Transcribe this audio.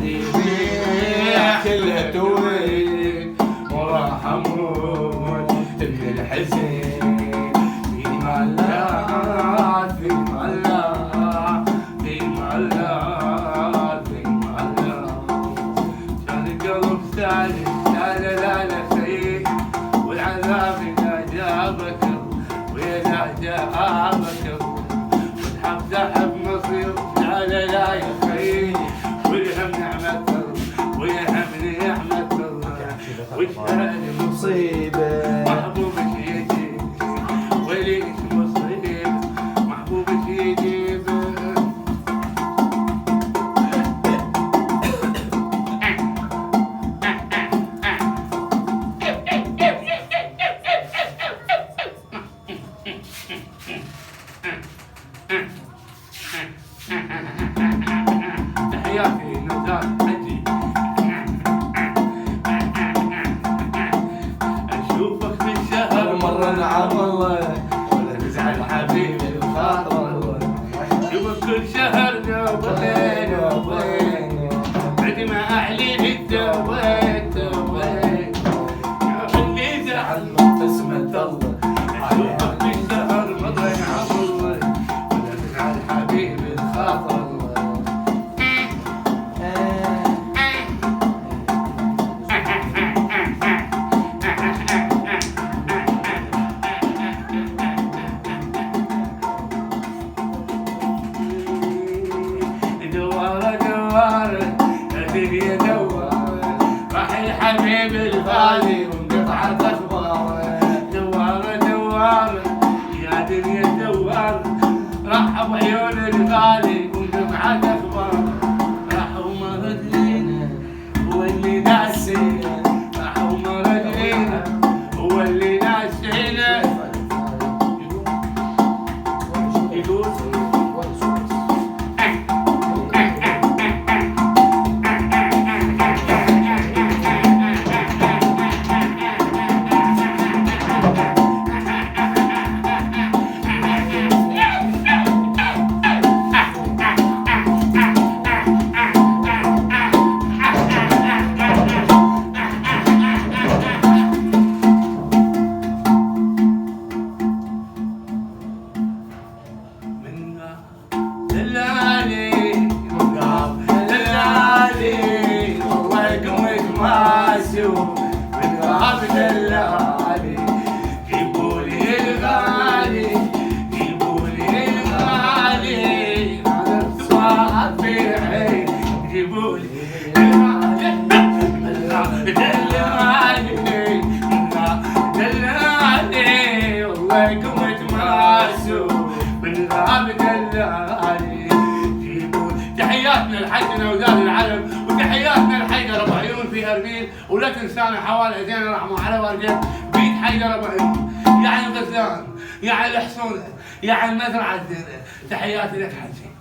حبيبي كلها تويك وراح اموت من الحزن في مولع في مولع في مولع في مولع كان القلب ثاني لا خير والعذاب إذا جابك وإذا جابك والحب ذهب مصير لا يا خير ويهم نعمة ويهم نعمة وشان مصيبة محبوبك يجي وليش مصيبة محبوبك يجي تحياتي نزار حجي اشوفك في الشهر مرة نعم والله ولا تزعل حبيبي الخاطر اشوفك كل شهر دوبين بعد ما اعلن التويت يا اللي زعل مبتسمة الله اشوفك في الشهر مرة نعم والله ولا تزعل حبيبي الخاطر الدنيا دوار راح الحبيب الغالي وانقطعت اخباره دوار يا دنيا دوار راح بعيون الغالي وانقطعت اخباره راح ومرض لينا هو اللي ناسينا راح ومرض لينا هو اللي ناسينا يقول دلالي جيبولي الغالي جيبولي الغالي هذا الصعب في عين جيبولي دلالي والله قمت ماسو بالغاب دلالي جيبولي تحياتنا لحجنا وزاد العلم وتحياتنا لحيدر ابو عيون في اربيل ولا تنسانا حوالي زين رحمه على ورقه بيت حيدر ابو عيون يعني الغزلان يعني الحصونه يعني المزرعه الزينه تحياتي لك حجي.